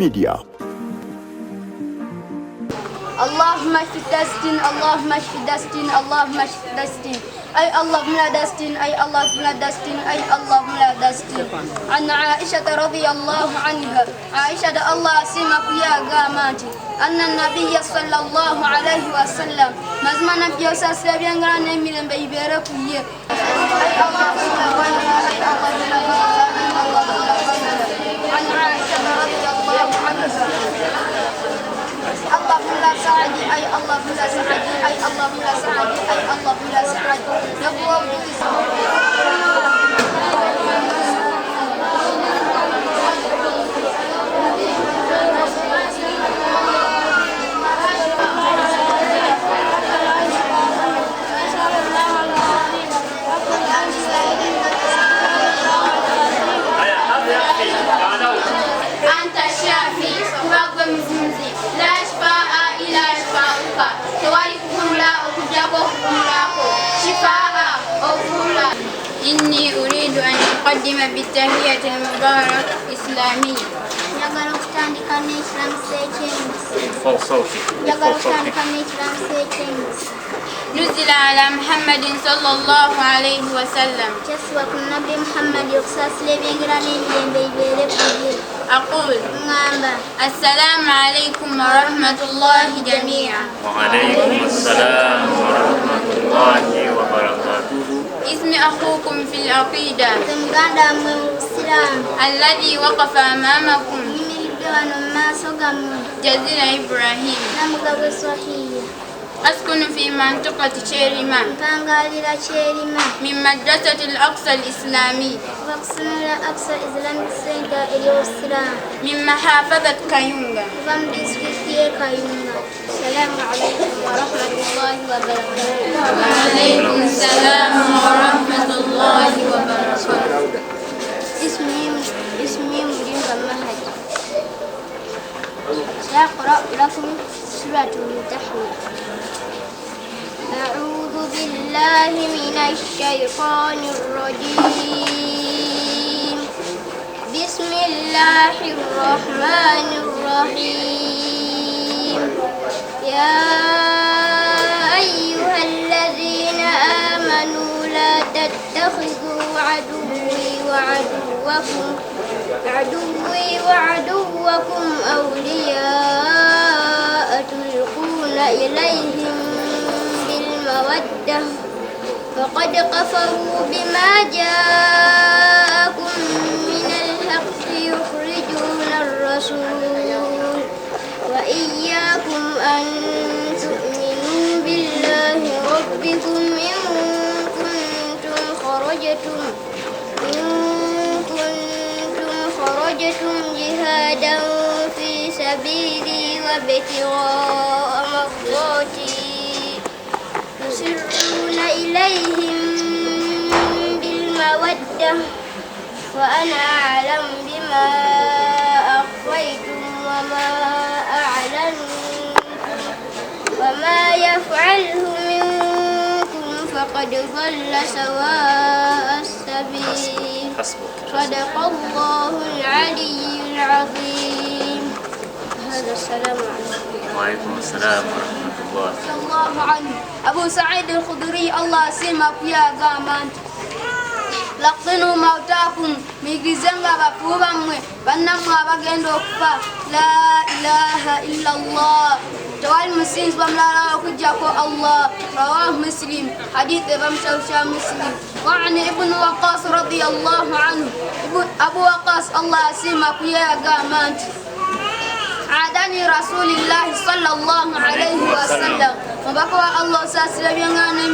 Media. اللهم اشف دستين اللهم اشف دستين اللهم اشف دستين أي اللهم لا دستين أي اللهم لا دستين أي اللهم لا دستين. عن عائشة رضي الله عنها عائشة الله سمك يا قاماتي أن النبي صلى الله عليه وسلم مزمنا في أساس لبيان غران من بيبرك يه عن عائشة رضي الله عنها اللهم لا سعدي أي اللهم لا سعدي أي اللهم لا سعدي أي اللهم لا سعدي نبوة أنت الشافي واقوم زمزي لا شفاء إلا شفاءك توارثهم لا أكجبهم لا شفاء أوفولا. إني أريد أن أقدم بالتحية المبارك إسلامي. Njagala okutandika n'ekiramuso eky'emisi. Njagala okutandika n'ekiramuso eky'emisi. نزل على محمد صلى الله عليه وسلم. Kyasibwa ku Nabbi Muhammad okusaasira ebyengerano n'emirembe bibeere ku ye. أقول Ngamba السلام عليكم ورحمة الله جميعا. وعليكم السلام ورحمة الله وبركاته. اسم أخوكم في العقيدة nze muganda wammwe mu Busiraamu الذي وقف أمامكم nyimiridde wano mu maaso gammwe جزيل إبراهيم. Namugabo Swahiya أسكن في منطقة شيرما mpangaalira Kyerima من مدرسة الأقصى الإسلامي kuva ku ssomero Aqsa Islamic Center ery'Obusiraamu من محافظة كايونغا. kuva mu disitulikiti y'e Kayunga. Salaamu alaykum wa rahmatullahi wa barakatuh. وعليكم السلام ورحمة الله وبركاته. اسمي مريم المهدي. سأقرأ لكم سورة المتحنة. أعوذ بالله من الشيطان الرجيم. بسم الله الرحمن الرحيم. يا أيها الذين آمنوا لا تتخذوا عدوي وعدوكم أولياء تلقون إليهم بالمودة فقد كفروا بما جاءكم من الحق يخرجون الرسول وإياكم أن تؤمنوا بالله ربكم إن كنتم خرجتم جهادا في سبيلي وابتغاء مرضاتي تسرون إليهم بالمودة وأنا أعلم بما أخفيتم وما أعلنتم وما يفعله منكم فقد ضل سواء السبيل. صدق الله العلي العظيم. هذا السلام عليكم. وعليكم السلام ورحمة الله. رضي الله عنه أبو سعيد الخدري الله سمك يا قامان لقنوا موتاكم ميغزنغا بفوبامwe bannamwe abagenda okufa la ilaha illa Allah tawali musinzi bamulala okujjako Allah رواه مسلم حديث بمشوشا مسلم. وعن ابن وقاص رضي الله عنه أبو وقاص الله سمك يا قامانت عادني رسول الله صلى الله عليه وسلم وبقوا الله ساسلا بيانا من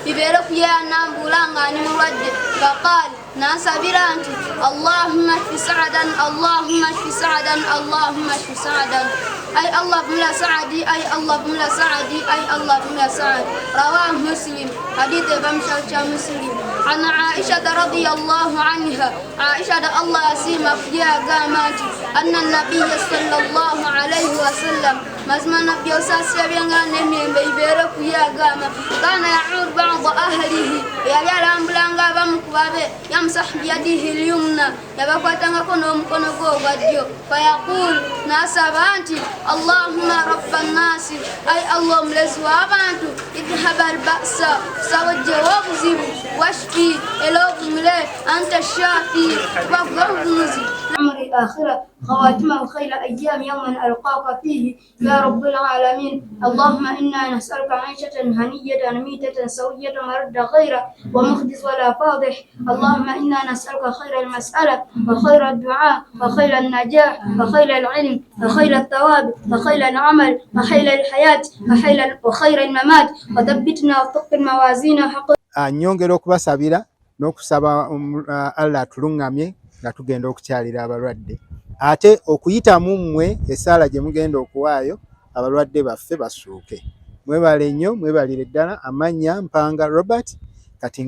ببرك يا نامبولانغا نمرد فقال ناسا برانتي اللهم اشف سعدا اللهم اشف سعدا اللهم اشف سعدا أي الله بلا سعدي أي الله بلا سعدي أي الله بلا سعد. رواه مسلم حديث بمشوشا مسلم. عن عائشة رضي الله عنها عائشة الله سيمك يا قاماتي أن النبي صلى الله عليه وسلم mazima nabbi osaasira byenga n'emirembe ibeere kuyagama kana yaud ba'd ahlihi yali alambulanga abamu ku babe yamsahu biyadihi lyumna yabakwatangako n'omukono gwe ogwa ddyo fayaqul n'asaba nti allahumma rabba nnasi ay allah omulezi w'abantu idhaba albasa sawojjewo obuzibu washfi era ovumule anta shafi bagwe obuvunuzi amri akhira خواتمه خير أيام يوما ألقاك فيه يا رب العالمين اللهم إنا نسألك عيشة هنية ميتة سوية مرد غير ومخدس ولا فاضح اللهم إنا نسألك خير المسألة وخير الدعاء وخير النجاح وخير العلم وخير الثواب وخير العمل وخير الحياة وخير الممات وثبتنا وثق الموازين حق nyongera okubasabira n'okusaba Allah tulungamye nga tugenda okukyalira abalwadde ate okuyitamu mmwe essaala gye mugenda okuwaayo abalwadde baffe basuuke. Mwebale nnyo, mwebalire ddala. Amannya Mpanga Robert kati